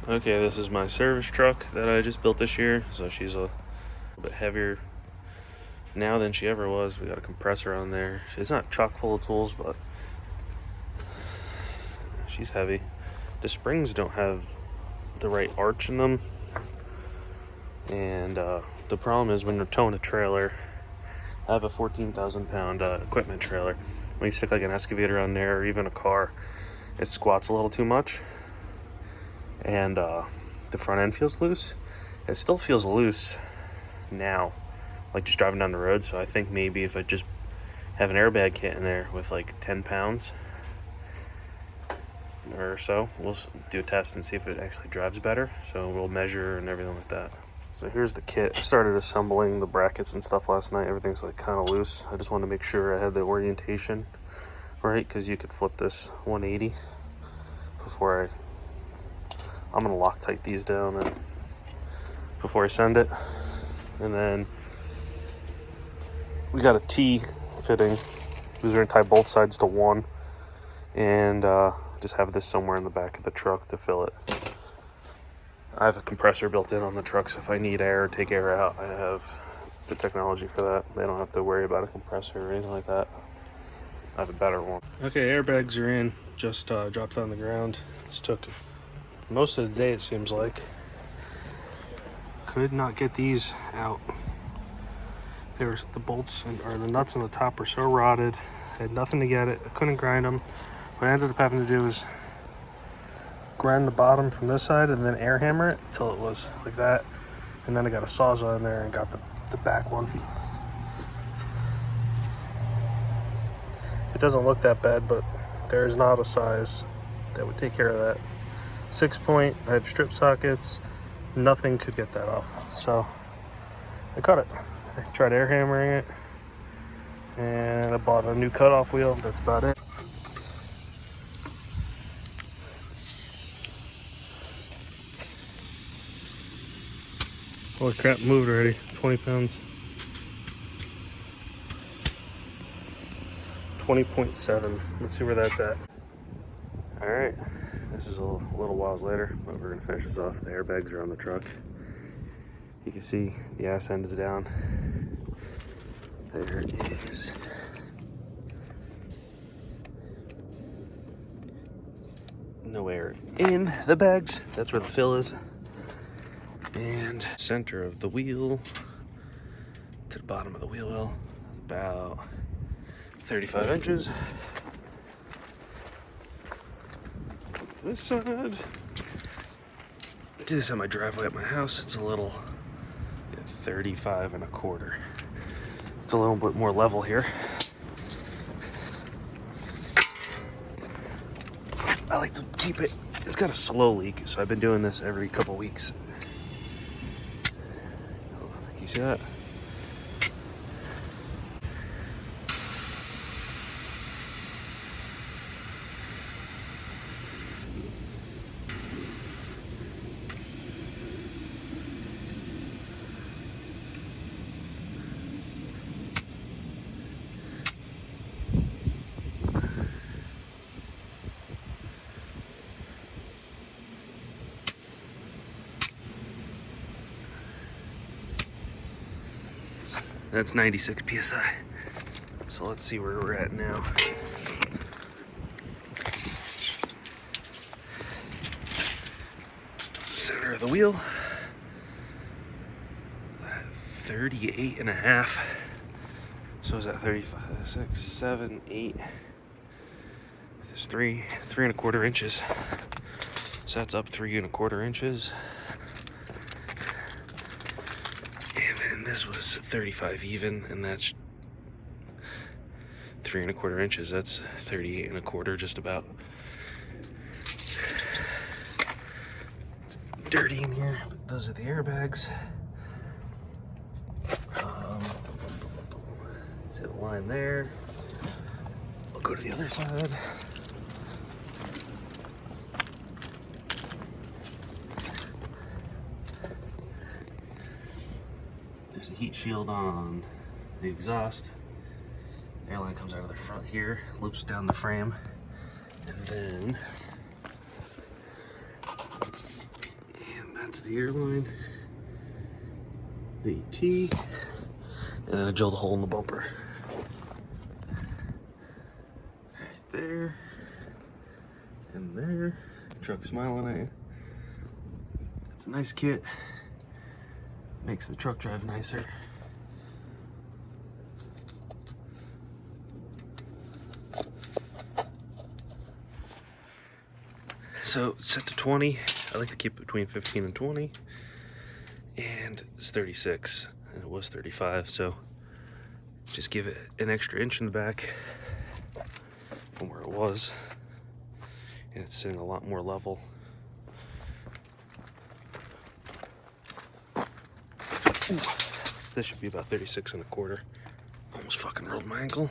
Okay, this is my service truck that I just built this year, so she's a little bit heavier now than she ever was. We got a compressor on there. It's not chock full of tools, but she's heavy. The springs don't have the right arch in them, and the problem is when you're towing a trailer. I have a 14,000 pound equipment trailer. When you stick like an excavator on there or even a car, it squats a little too much, and the front end feels loose. It still feels loose now, like just driving down the road. So I think maybe if I just have an airbag kit in there with like 10 pounds or so, we'll do a test and see if it actually drives better. So we'll measure and everything like that. So here's the kit. I started assembling the brackets and stuff last night. Everything's like kind of loose. I just wanted to make sure I had the orientation right, because you could flip this 180 before I'm gonna Loctite these down and before I send it. And then we got a T fitting. We're gonna tie both sides to one, and just have this somewhere in the back of the truck to fill it. I have a compressor built in on the truck, so if I need air or take air out, I have the technology for that. They don't have to worry about a compressor or anything like that. I have a better one. Okay, airbags are in. Just dropped on the ground. This took most of the day, it seems like. Could not get these out. There's the bolts or the nuts on the top are so rotted. I had nothing to get it. I couldn't grind them. What I ended up having to do was grind the bottom from this side and then air hammer it until it was like that. And then I got a Sawzall in there and got the back one. It doesn't look that bad, but there is not a size that would take care of that. 6-point, I had strip sockets, nothing could get that off. So I cut it. I tried air hammering it, and I bought a new cutoff wheel. That's about it. Holy crap, moved already. 20 pounds. 20.7. Let's see where that's at. All right, this is a little whiles later, but we're gonna finish this off. The airbags are on the truck. You can see the ass end is down. There it is. No air in the bags. That's where the fill is. And center of the wheel to the bottom of the wheel well, about 35 inches. This side. I do this on my driveway at my house. It's a little 35 1/4. It's a little bit more level here. I like to keep it. It's got a slow leak, so I've been doing this every couple weeks. Can you see that? That's 96 PSI. So let's see where we're at now. Center of the wheel. 38.5. So is that 35, 6, 7, 8? There's 3 1/4 inches. So that's up 3 1/4 inches. This was 35 even, and that's 3 1/4 inches. That's 38 1/4, just about. It's dirty in here, but those are the airbags. Set a line there. I'll go to the other side. There's a heat shield on the exhaust. The airline comes out of the front here, loops down the frame, and then That's the airline, the T, and then I drilled a hole in the bumper. Right there, and there. Truck smiling at you. It's a nice kit. Makes the truck drive nicer. So it's set to 20. I like to keep it between 15 and 20. And it's 36. And it was 35, so just give it an extra inch in the back from where it was. And it's sitting a lot more level. Ooh, this should be about 36 and a quarter. Almost fucking rolled my ankle.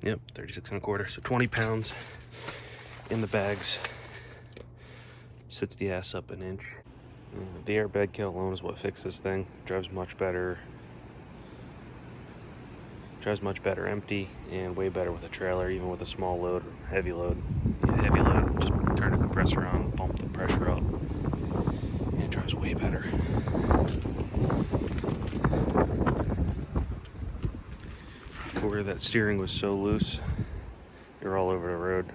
Yep, 36 and a quarter. So 20 pounds in the bags. Sits the ass up an inch. The airbag kit alone is what fixed this thing. Drives much better empty, and way better with a trailer, even with a small load or heavy load. Yeah, heavy load, just turn the compressor on, bump the pressure up, and it drives way better. Before, that steering was so loose, you're all over the road.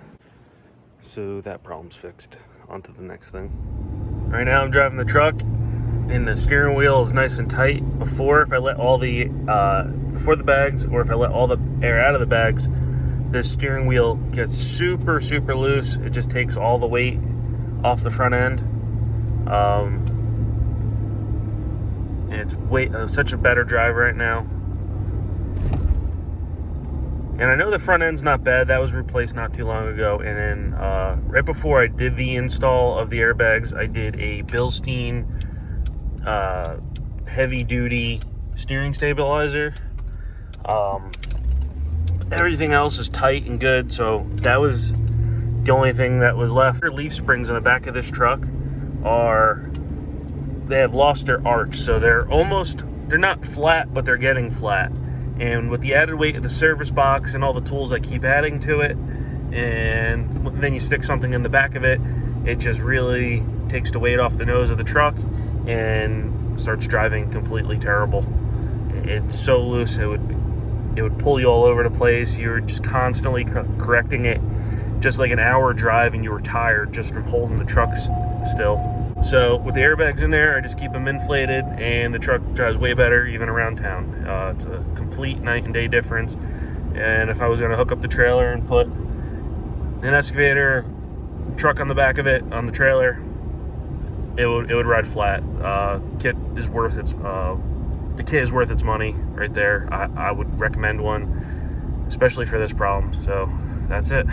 So that problem's fixed. On to the next thing. Right now I'm driving the truck, and the steering wheel is nice and tight. Before, if I let all the before the bags, or if I let all the air out of the bags, this steering wheel gets super loose. It just takes all the weight off the front end. And it's such a better drive right now. And I know the front end's not bad. That was replaced not too long ago. And then right before I did the install of the airbags, I did a Bilstein heavy-duty steering stabilizer. Everything else is tight and good, so that was the only thing that was left. The leaf springs in the back of this truck they have lost their arch, so they're not flat, but they're getting flat. And with the added weight of the service box and all the tools I keep adding to it, and then you stick something in the back of it, it just really takes the weight off the nose of the truck and starts driving completely terrible. It's so loose, it would pull you all over the place. You're just constantly correcting it, just like an hour drive, and you were tired just from holding the truck still. So with the airbags in there, I just keep them inflated, and the truck drives way better even around town. It's a complete night and day difference. And if I was going to hook up the trailer and put an excavator truck on the back of it on the trailer, it would ride flat. The kit is worth its money right there. I would recommend one, especially for this problem. So that's it.